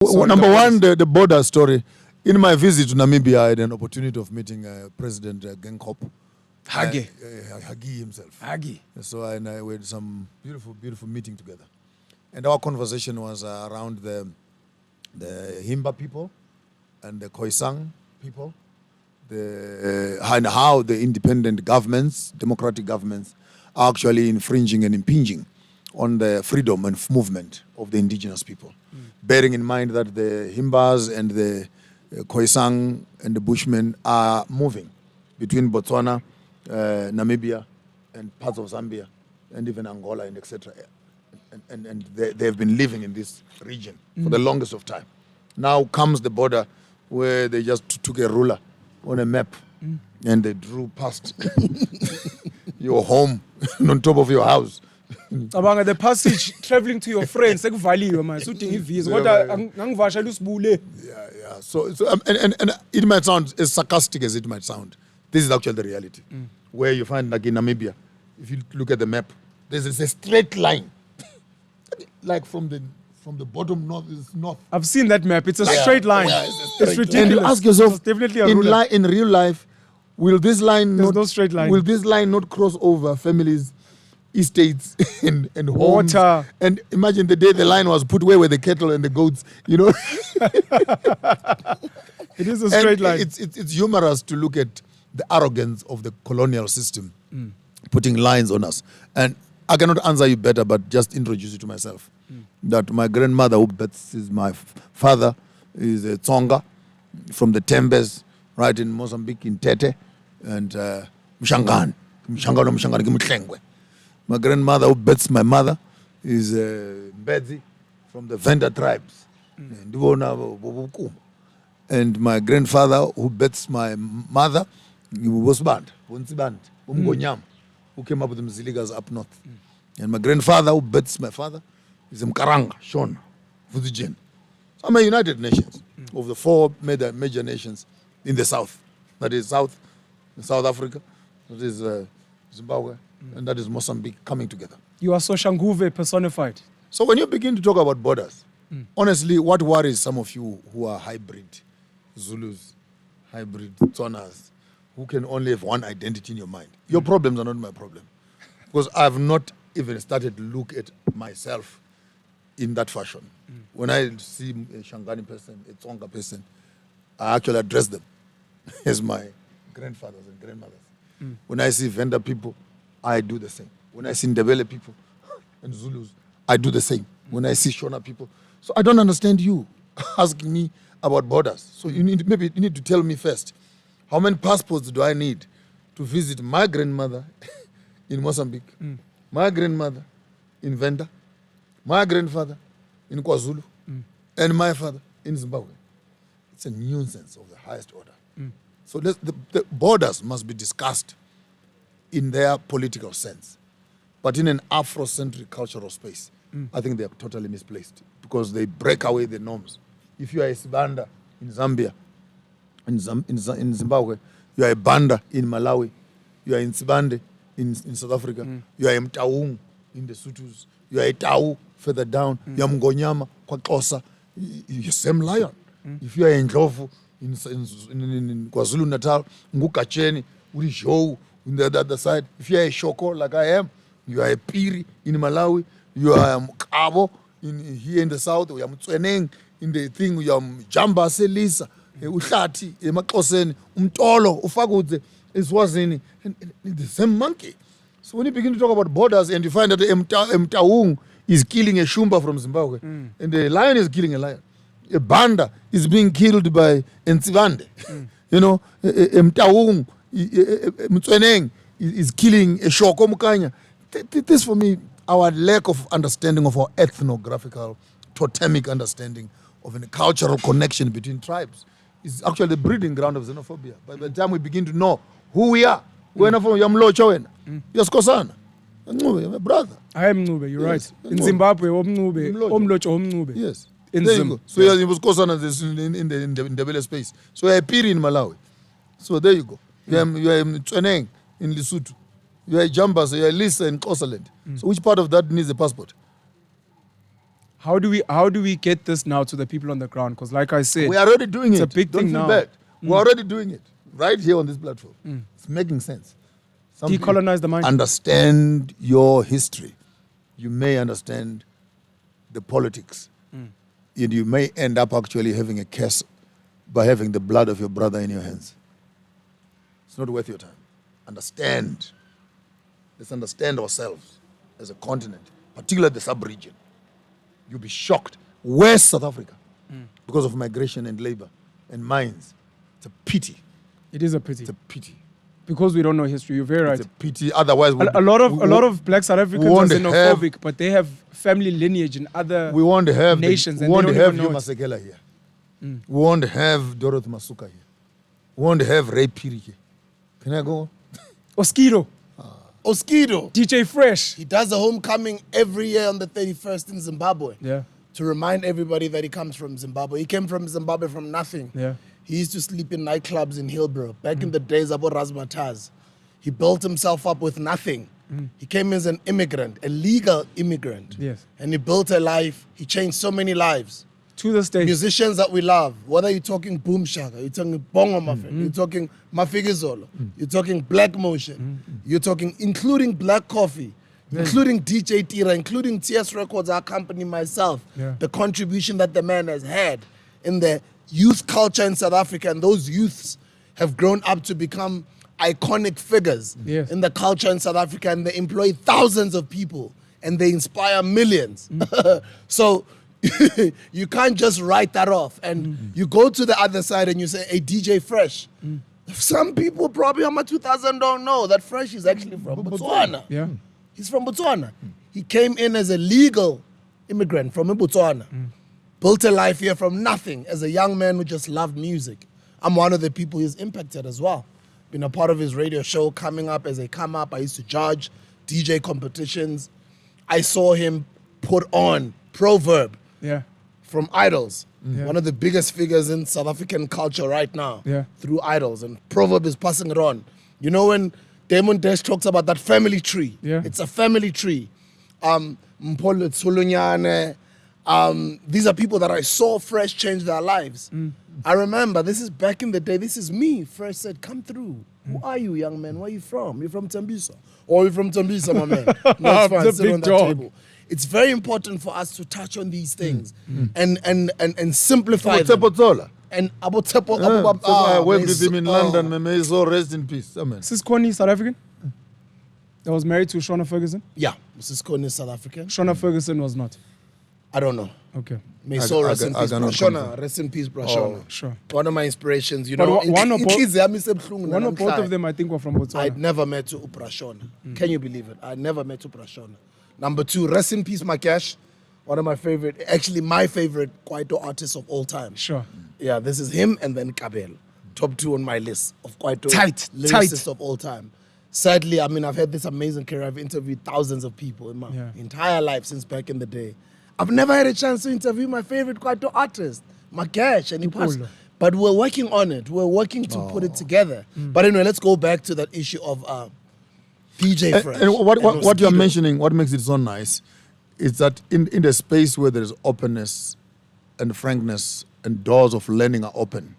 So number one, the border story. In my visit to Namibia, I had an opportunity of meeting President Genkop. Hagi himself. Hagi. So we had some beautiful meeting together. And our conversation was around the Himba people and the Khoisan people, and how the independent governments, democratic governments, are actually infringing and impinging on the freedom and movement of the indigenous people. Bearing in mind that the Himbas and the Khoisan and the Bushmen are moving between Botswana, Namibia, and parts of Zambia, and even Angola, and etc. And they have been living in this region for the longest of time. Now comes the border where they just took a ruler on a map and they drew past your home on top of your house. The passage traveling to your friends, So and it might sound as sarcastic as it might sound. This is actually the reality. Where you find, like in Namibia, if you look at the map, there's a straight line, like from the bottom north. I've seen that map. It's a straight line. It's ridiculous. And you ask yourself, it's definitely a in real life, will this line no straight line. Will this line not cross over families, estates, and homes? Water. And imagine the day the line was put, where were the cattle and the goats? You know, it is a straight line. It's humorous to look at the arrogance of the colonial system putting lines on us. And I cannot answer you better, but just introduce you to myself. That my grandmother, who is my father, is a Tsonga from the Tembes, right in Mozambique, in Tete, and Mshangani. My grandmother, who bets my mother, is Mbedzi from the Venda tribes. And my grandfather, who bets my mother, was Band, who came up with the Mziligas up north. And my grandfather, who bets my father, is Mkaranga, Shona, Vudijen. So I'm a United Nations of the four major nations in the south. That is South Africa, that is Zimbabwe, and that is Mozambique coming together. You are Soshanguve personified. So when you begin to talk about borders, honestly, what worries some of you who are hybrid Zulus, hybrid Tsonas, who can only have one identity in your mind? Your problems are not my problem. Because I have not even started to look at myself in that fashion. When I see a Shangani person, a Tsonga person, I actually address them as my grandfathers and grandmothers. When I see Venda people, I do the same. When I see Ndebele people and Zulus, I do the same. When I see Shona people. So I don't understand you asking me about borders. So you need to tell me first, how many passports do I need to visit my grandmother in Mozambique, my grandmother in Venda, my grandfather in KwaZulu, and my father in Zimbabwe? It's a nuisance of the highest order. So the borders must be discussed in their political sense. But in an Afrocentric cultural space, I think they are totally misplaced because they break away the norms. If you are a Sibanda in Zambia, in Zimbabwe, you are a Banda in Malawi, you are in Sibande in South Africa, you are a Mtaung in the Sutus, you are a Tau further down, you are Mngonyama, Kwaxhosa, you're same lion. If you are in Ndlovu in KwaZulu Natal, Ngukacheni, Urijou, on the other side. If you are a Shoko like I am, you are a Piri in Malawi, you are a Mkabo here in the south, you are Mtweneng in the thing, you are Jamba Selisa, Uhlati, Emaxhoseni, Umtolo, Ufakudze, Eswazini, and the same monkey. So when you begin to talk about borders and you find that Mtaung is killing a Shumba from Zimbabwe, and the lion is killing a lion, a Banda is being killed by Ntsivande, you know, Mtaung, Mtweneng is killing a Shoko Mukanya. This for me, our lack of understanding of our ethnographical, totemic understanding of a cultural connection between tribes is actually the breeding ground of xenophobia. By the time we begin to know who we are, we're not from Yamlocho, you're Skosana, you're my brother. I am Nube, you're right. In Zimbabwe, Omlocho. Yes. In there you go. So you was Skosana in the Ndebele space. So you're a Piri in Malawi. So there you go. You are Mtweneng in Lesotho. You are a Jamba, so you are Lisa in Xhosaland. So which part of that needs a passport? How do we get this now to the people on the ground? Because like I said, We are already doing it. It's a big Don't thing feel now. bad. We're already doing it right here on this platform. It's making sense. Some people decolonize the mind. understand your history. You may understand the politics. And you may end up actually having a curse by having the blood of your brother in your hands. It's not worth your time. Understand. Let's understand ourselves as a continent, particularly the sub-region. You'll be shocked. Where's South Africa? Because of migration and labor and mines. It's a pity. It is a pity. It's a pity. Because we don't know history. You're very right. It's a pity. Otherwise, A lot of black South Africans are won't xenophobic, but they have family lineage in other we won't have nations. we And they won't don't have even Hugh know it. Masekela here. We won't have Dorothy Masuka here. We won't have Ray Piri here. Can I go on? Oskido, Oskido. DJ Fresh. He does a homecoming every year on the 31st in Zimbabwe. Yeah. To remind everybody that he comes from Zimbabwe. He came from Zimbabwe from nothing. Yeah. He used to sleep in nightclubs in Hillbrow. Back in the days about Razzmatazz. He built himself up with nothing. He came as an immigrant, a legal immigrant. Yes. And he built a life. He changed so many lives. To this day. Musicians that we love, whether you're talking Boom Shaka, you're talking Bongo Muffin, you're talking Mafigizolo, you're talking Black Motion, you're talking, including Black Coffee, including DJ Tira, including TS Records, our company, myself, Yeah. the contribution that the man has had in the youth culture in South Africa, and those youths have grown up to become iconic figures Yes. in the culture in South Africa, and they employ thousands of people, and they inspire millions. So you can't just write that off. And you go to the other side and you say, hey, DJ Fresh. Some people probably on my 2000 don't know that Fresh is actually from Botswana. Yeah. He's from Botswana. He came in as a legal immigrant from Botswana. Built a life here from nothing as a young man who just loved music. I'm one of the people he's impacted as well. Been a part of his radio show coming up as they come up. I used to judge DJ competitions. I saw him put on Proverb Yeah. from Idols, Yeah. one of the biggest figures in South African culture right now, Yeah. through Idols, and Proverb is passing it on. You know when Damon Dash talks about that family tree, Yeah. it's a family tree. Mpolo Tsulunyane, these are people that I saw Fresh change their lives. I remember, this is back in the day, this is me. Fresh said, come through. Who are you, young man? Where are you from? You're from Tembisa. Oh, you're from Tembisa, my man. No, it's fine. The Sit big on that dog. table. It's very important for us to touch on these things and simplify them. Tsepotsola. And Abu Tepo, I worked with him in London. May so rest in peace. Amen. Sis Connie, South African? That was married to Shona Ferguson? Yeah, Mrs. Kone is South African. Shona Ferguson was not. I don't know. Okay. May so rest in peace, cannot Brashona. confirm. Rest in peace, Brashona. Sure. One of my inspirations, you But know. one or One or both of them, I think, were from Botswana. I'd never met Uprashona. Can you believe it? I never met Uprashona. Number two, rest in peace, Makash. One of my favorite, actually my favorite Kwaito artists of all time. Sure. Yeah, this is him and then Kabel. Top two on my list of Kwaito Tight. lyricists of all time. Sadly, I mean, I've had this amazing career. I've interviewed thousands of people in my entire life since back in the day. I've never had a chance to interview my favorite Kwaito artist, Makash, and he passed. But we're working on it. We're working to put it together. But anyway, let's go back to that issue of DJ Fresh. And what you're Mosquito. mentioning, what makes it so nice, is that in the space where there is openness and frankness and doors of learning are open,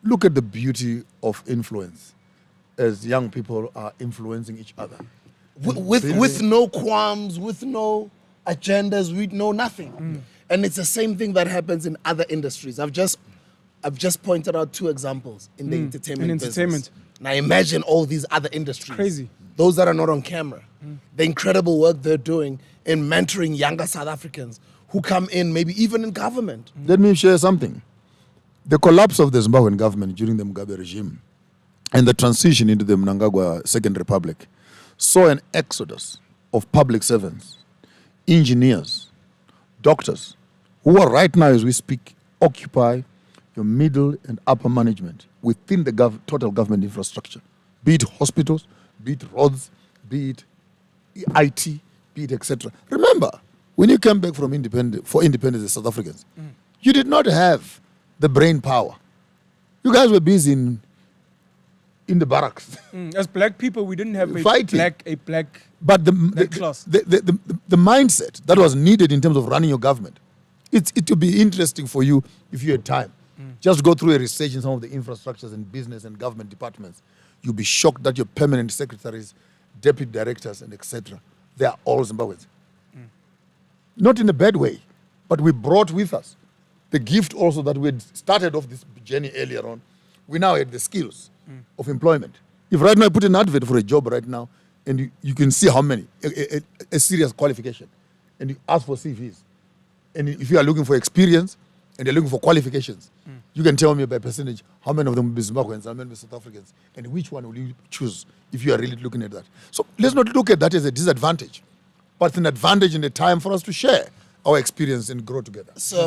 look at the beauty of influence as young people are influencing each other. With no qualms, with no agendas, with no nothing. And it's the same thing that happens in other industries. I've just pointed out two examples in the entertainment business. Now imagine all these other industries. Crazy. Those that are not on camera. The incredible work they're doing in mentoring younger South Africans who come in, maybe even in government. Let me share something. The collapse of the Zimbabwean government during the Mugabe regime and the transition into the Mnangagwa Second Republic saw an exodus of public servants, engineers, doctors, who are right now, as we speak, occupy your middle and upper management within the total government infrastructure, be it hospitals, be it roads, be it IT, be it etc. Remember, when you came back from independence as South Africans, you did not have the brain power. You guys were busy in the barracks. As black people, we didn't have Fighting. a black But the class. mindset that was needed in terms of running your government It would be interesting for you if you had time. Just go through a research in some of the infrastructures and business and government departments. You'll be shocked that your permanent secretaries, deputy directors, and etc., they are all Zimbabweans. Not in a bad way, but we brought with us the gift also that we had started off this journey earlier on. We now had the skills of employment. If right now I put an advert for a job right now, and you can see how many, a serious qualification, and you ask for CVs, and if you are looking for experience and you're looking for qualifications, you can tell me by percentage how many of them will be Zimbabweans, how many will be South Africans, and which one will you choose if you are really looking at that. So let's not look at that as a disadvantage, but it's an advantage and a time for us to share our experience and grow together. So